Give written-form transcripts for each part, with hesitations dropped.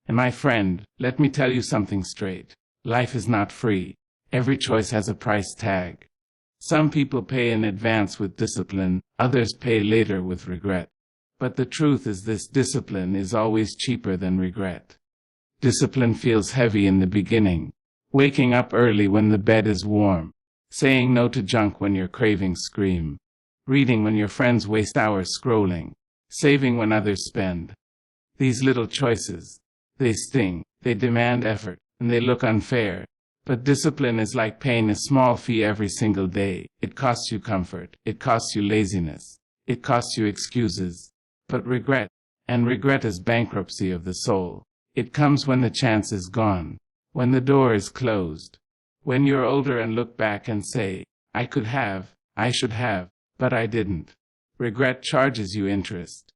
And my friend, let me tell you something straight. Life is not free. Every choice has a price tag. Some people pay in advance with discipline, others pay later with regret. But the truth is this: discipline is always cheaper than regret. Discipline feels heavy in the beginning. Waking up early when the bed is warm. Saying no to junk when your cravings scream. Reading when your friends waste hours scrolling. Saving when others spend. These little choices, they sting, they demand effort, and they look unfair. But discipline is like paying a small fee every single day. It costs you comfort, it costs you laziness, it costs you excuses. But regret, and regret is bankruptcy of the soul. It comes when the chance is gone, when the door is closed, when you're older and look back and say, I could have, I should have, but I didn't. Regret charges you interest.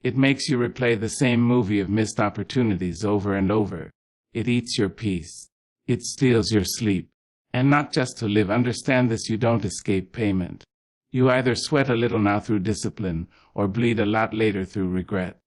It makes you replay the same movie of missed opportunities over and over. It eats your peace. It steals your sleep. And not just to live. Understand this: you don't escape payment. You either sweat a little now through discipline, or bleed a lot later through regret.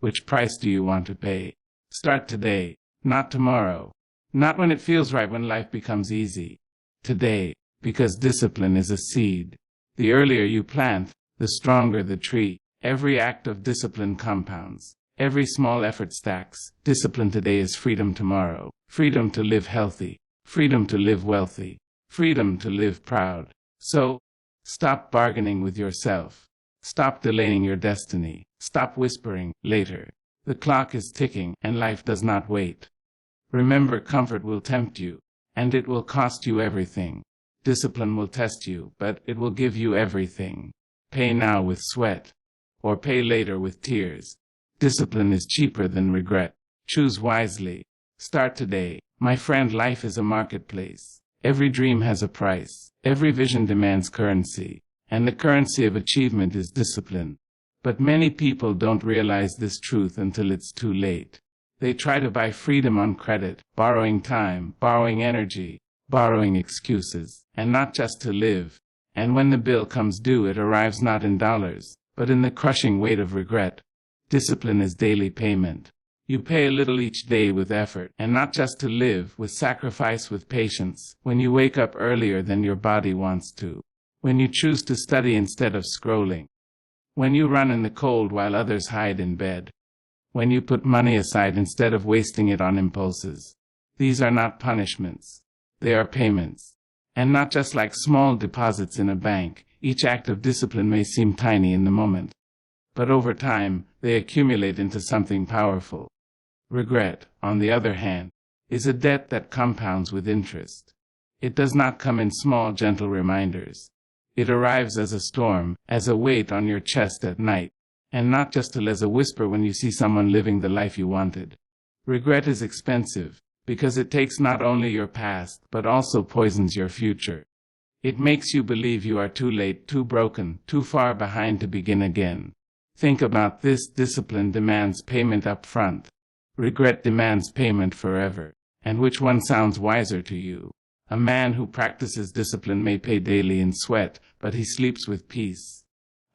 Which price do you want to pay? Start today, not tomorrow. Not when it feels right, when life becomes easy. Today, because discipline is a seed. The earlier you plant, the stronger the tree. Every act of discipline compounds. Every small effort stacks. Discipline today is freedom tomorrow. Freedom to live healthy. Freedom to live wealthy. Freedom to live proud. So, stop bargaining with yourself. Stop delaying your destiny. Stop whispering, later. The clock is ticking, and life does not wait. Remember, comfort will tempt you, and it will cost you everything. Discipline will test you, but it will give you everything. Pay now with sweat, or pay later with tears. Discipline is cheaper than regret. Choose wisely. Start today. My friend, life is a marketplace. Every dream has a price. Every vision demands currency. And the currency of achievement is discipline. But many people don't realize this truth until it's too late. They try to buy freedom on credit, borrowing time, borrowing energy, borrowing excuses, and not just to live. And when the bill comes due, it arrives not in dollars, but in the crushing weight of regret. Discipline is daily payment. You pay a little each day with effort, and not just to live, with sacrifice, with patience. When you wake up earlier than your body wants to. When you choose to study instead of scrolling. When you run in the cold while others hide in bed. When you put money aside instead of wasting it on impulses. These are not punishments. They are payments. And not just like small deposits in a bank. Each act of discipline may seem tiny in the moment, but over time, they accumulate into something powerful. Regret, on the other hand, is a debt that compounds with interest. It does not come in small, gentle reminders. It arrives as a storm, as a weight on your chest at night, and not just as a whisper when you see someone living the life you wanted. Regret is expensive, because it takes not only your past, but also poisons your future. It makes you believe you are too late, too broken, too far behind to begin again. Think about this: discipline demands payment up front. Regret demands payment forever. And which one sounds wiser to you? A man who practices discipline may pay daily in sweat, but he sleeps with peace.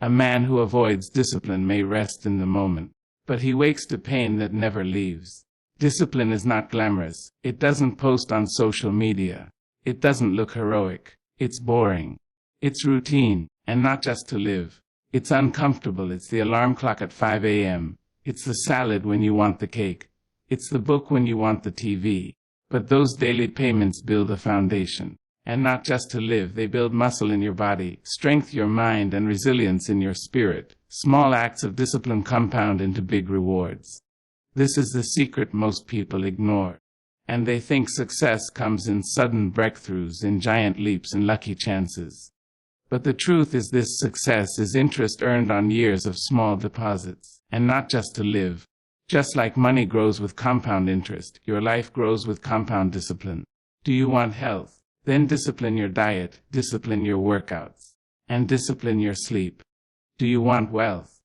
A man who avoids discipline may rest in the moment, but he wakes to pain that never leaves. Discipline is not glamorous. It doesn't post on social media. It doesn't look heroic. It's boring. It's routine, and not just to live. It's uncomfortable. It's the alarm clock at 5 a.m. It's the salad when you want the cake. It's the book when you want the TV. But those daily payments build a foundation. And not just to live, they build muscle in your body, strength your mind, and resilience in your spirit. Small acts of discipline compound into big rewards. This is the secret most people ignore. And they think success comes in sudden breakthroughs, in giant leaps and lucky chances. But the truth is this: success is interest earned on years of small deposits, and not just to live. Just like money grows with compound interest, your life grows with compound discipline. Do you want health? Then discipline your diet, discipline your workouts, and discipline your sleep. Do you want wealth?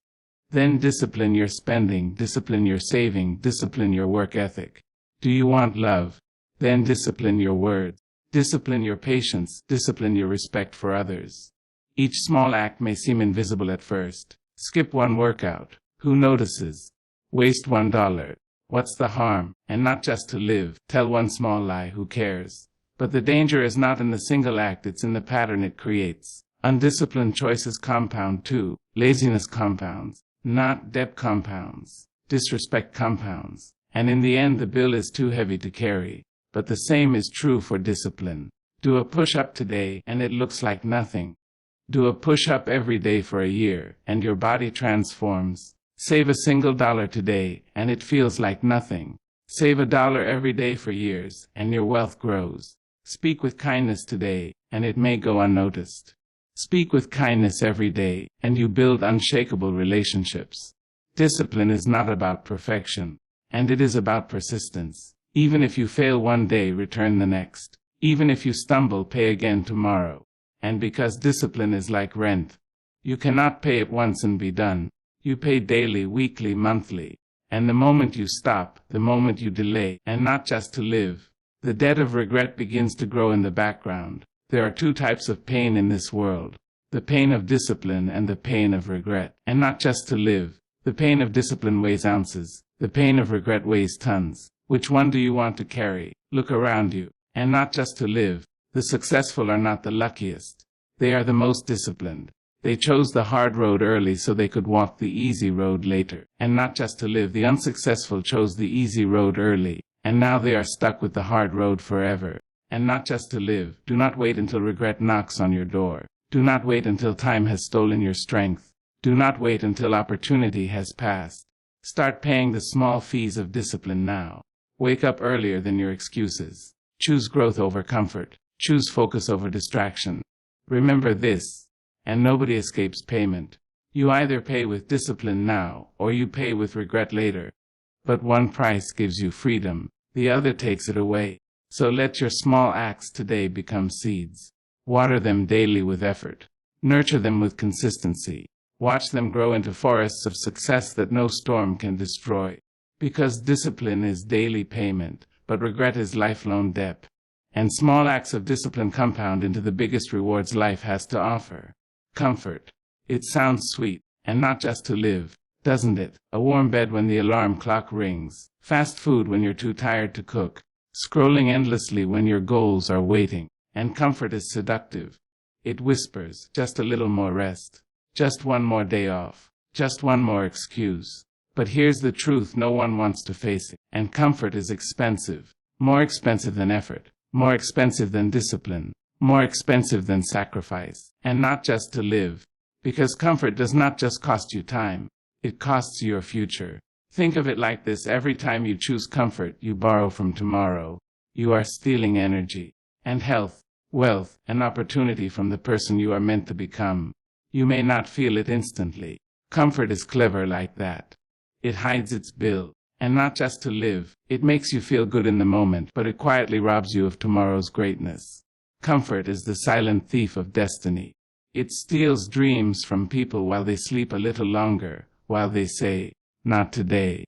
Then discipline your spending, discipline your saving, discipline your work ethic. Do you want love? Then discipline your words, discipline your patience, discipline your respect for others. Each small act may seem invisible at first. Skip one workout. Who notices? Waste $1. What's the harm? And not just to live. Tell one small lie, who cares? But the danger is not in the single act, it's in the pattern it creates. Undisciplined choices compound too. Laziness compounds. Not debt compounds. Disrespect compounds. And in the end the bill is too heavy to carry. But the same is true for discipline. Do a push-up today and it looks like nothing. Do a push-up every day for a year and your body transforms. Save a single dollar today and it feels like nothing. Save $1 every day for years and your wealth grows. Speak with kindness today and it may go unnoticed. Speak with kindness every day and you build unshakable relationships. Discipline is not about perfection, and it is about persistence. Even if you fail one day, return the next. Even if you stumble, pay again tomorrow. And because discipline is like rent, you cannot pay it once and be done. You pay daily, weekly, monthly. And the moment you stop, the moment you delay, and not just to live, the debt of regret begins to grow in the background. There are two types of pain in this world: the pain of discipline and the pain of regret. And not just to live. The pain of discipline weighs ounces. The pain of regret weighs tons. Which one do you want to carry? Look around you. And not just to live. The successful are not the luckiest. They are the most disciplined. They chose the hard road early so they could walk the easy road later. And not just to live. The unsuccessful chose the easy road early, and now they are stuck with the hard road forever. And not just to live. Do not wait until regret knocks on your door. Do not wait until time has stolen your strength. Do not wait until opportunity has passed. Start paying the small fees of discipline now. Wake up earlier than your excuses. Choose growth over comfort. Choose focus over distraction. Remember this, and nobody escapes payment. You either pay with discipline now, or you pay with regret later. But one price gives you freedom, the other takes it away. So let your small acts today become seeds. Water them daily with effort. Nurture them with consistency. Watch them grow into forests of success that no storm can destroy. Because discipline is daily payment, but regret is lifelong debt. And small acts of discipline compound into the biggest rewards life has to offer. Comfort. It sounds sweet, and not just to live, doesn't it? A warm bed when the alarm clock rings. Fast food when you're too tired to cook. Scrolling endlessly when your goals are waiting. And comfort is seductive. It whispers, just a little more rest. Just one more day off. Just one more excuse. But here's the truth, no one wants to face it. And comfort is expensive. More expensive than effort. More expensive than discipline. More expensive than sacrifice. And not just to live. Because comfort does not just cost you time. It costs you your future. Think of it like this: every time you choose comfort, you borrow from tomorrow. You are stealing energy, and health, wealth, and opportunity from the person you are meant to become. You may not feel it instantly. Comfort is clever like that. It hides its bill. And not just to live. It makes you feel good in the moment, but it quietly robs you of tomorrow's greatness. Comfort is the silent thief of destiny. It steals dreams from people while they sleep a little longer, while they say, "Not today,"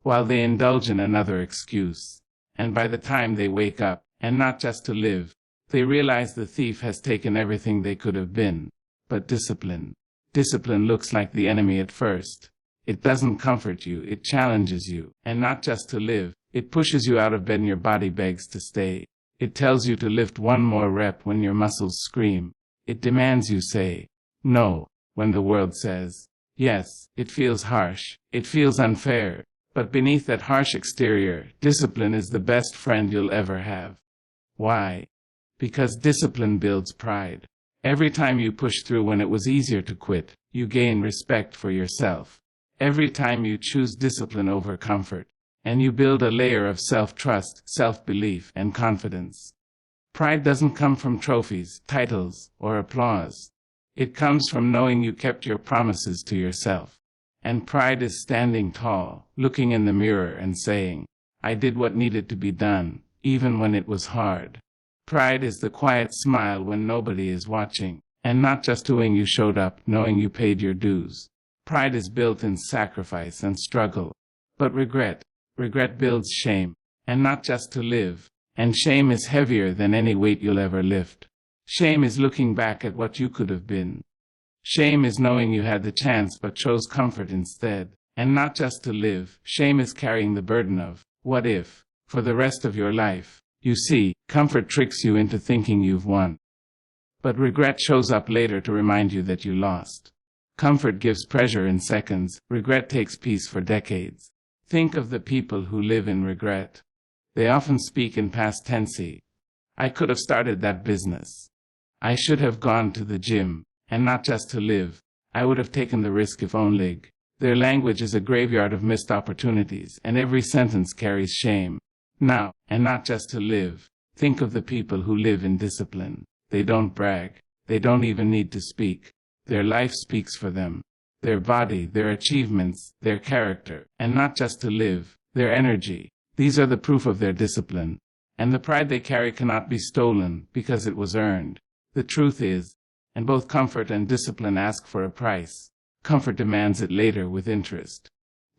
while they indulge in another excuse. And by the time they wake up, and not just to live, they realize the thief has taken everything they could have been. But discipline looks like the enemy at first. It doesn't comfort you, it challenges you. And not just to live, it pushes you out of bed and your body begs to stay. It tells you to lift one more rep when your muscles scream. It demands you say no when the world says yes. It feels harsh, it feels unfair. But beneath that harsh exterior, discipline is the best friend you'll ever have. Why? Because discipline builds pride. Every time you push through when it was easier to quit, you gain respect for yourself. Every time you choose discipline over comfort, and you build a layer of self-trust, self-belief, and confidence. Pride doesn't come from trophies, titles, or applause. It comes from knowing you kept your promises to yourself. And pride is standing tall, looking in the mirror and saying, "I did what needed to be done, even when it was hard." Pride is the quiet smile when nobody is watching, and not just doing you showed up, knowing you paid your dues. Pride is built in sacrifice and struggle. But regret builds shame, and not just to live. And shame is heavier than any weight you'll ever lift. Shame is looking back at what you could have been. Shame is knowing you had the chance but chose comfort instead. and not just to live. Shame is carrying the burden of what if for the rest of your life. You see, comfort tricks you into thinking you've won. But regret shows up later to remind you that you lost. Comfort gives pleasure in seconds, regret takes peace for decades. Think of the people who live in regret. They often speak in past tense. I could have started that business. I should have gone to the gym, and not just to live. I would have taken the risk if only. Their language is a graveyard of missed opportunities, and every sentence carries shame. Now, and not just to live. Think of the people who live in discipline. They don't brag. They don't even need to speak. Their life speaks for them. Their body, their achievements, their character, and not just to live, their energy. These are the proof of their discipline. And the pride they carry cannot be stolen because it was earned. The truth is, and both comfort and discipline ask for a price. Comfort demands it later with interest.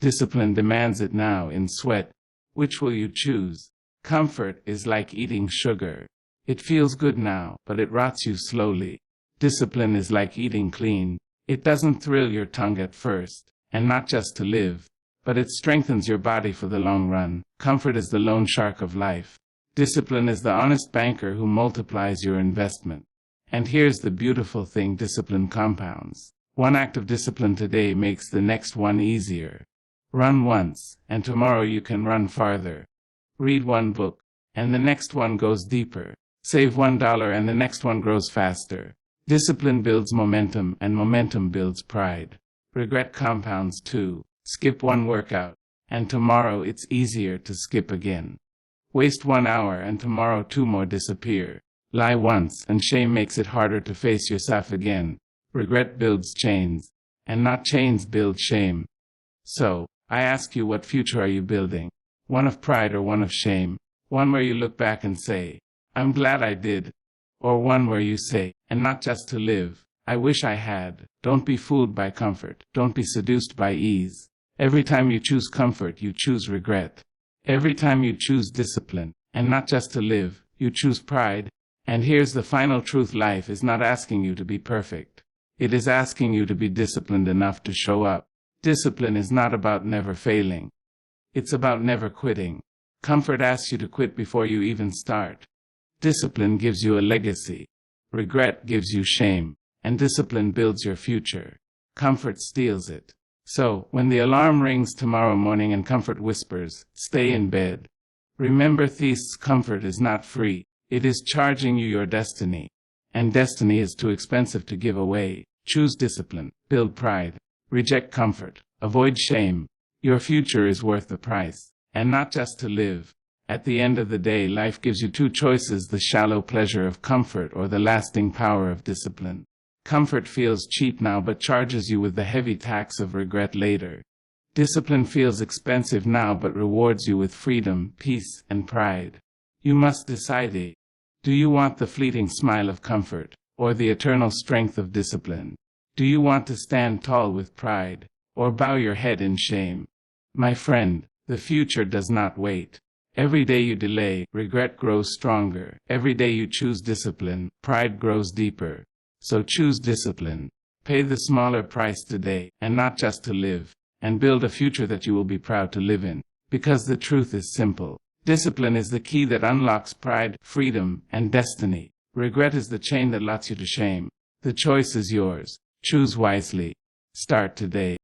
Discipline demands it now in sweat. Which will you choose? Comfort is like eating sugar. It feels good now, but it rots you slowly. Discipline is like eating clean. It doesn't thrill your tongue at first, and not just to live, but it strengthens your body for the long run. Comfort is the loan shark of life. Discipline is the honest banker who multiplies your investment. And here's the beautiful thing: discipline compounds. One act of discipline today makes the next one easier. Run once, and tomorrow you can run farther. Read one book, and the next one goes deeper. Save $1 and the next one grows faster. Discipline builds momentum, and momentum builds pride. Regret compounds too. Skip one workout, and tomorrow it's easier to skip again. Waste 1 hour and tomorrow 2 more disappear. Lie once, and shame makes it harder to face yourself again. Regret builds chains, and not chains build shame. So, I ask you, what future are you building? One of pride or one of shame? One where you look back and say, I'm glad I did. Or one where you say, and not just to live, I wish I had. Don't be fooled by comfort. Don't be seduced by ease. Every time you choose comfort, you choose regret. Every time you choose discipline, and not just to live, you choose pride. And here's the final truth: life is not asking you to be perfect. It is asking you to be disciplined enough to show up. Discipline is not about never failing. It's about never quitting. Comfort asks you to quit before you even start. Discipline gives you a legacy. Regret gives you shame. And discipline builds your future. Comfort steals it. So, when the alarm rings tomorrow morning and comfort whispers, stay in bed, remember this: comfort is not free. It is charging you your destiny. And destiny is too expensive to give away. Choose discipline. Build pride. Reject comfort. Avoid shame. Your future is worth the price. And not just to live. At the end of the day, life gives you 2 choices: the shallow pleasure of comfort or the lasting power of discipline. Comfort feels cheap now but charges you with the heavy tax of regret later. Discipline feels expensive now but rewards you with freedom, peace, and pride. You must decide. Do you want the fleeting smile of comfort, or the eternal strength of discipline? Do you want to stand tall with pride, or bow your head in shame? My friend, the future does not wait. Every day you delay, regret grows stronger. Every day you choose discipline, pride grows deeper. So choose discipline. Pay the smaller price today, and not just to live, and build a future that you will be proud to live in. Because the truth is simple. Discipline is the key that unlocks pride, freedom, and destiny. Regret is the chain that locks you to shame. The choice is yours. Choose wisely. Start today.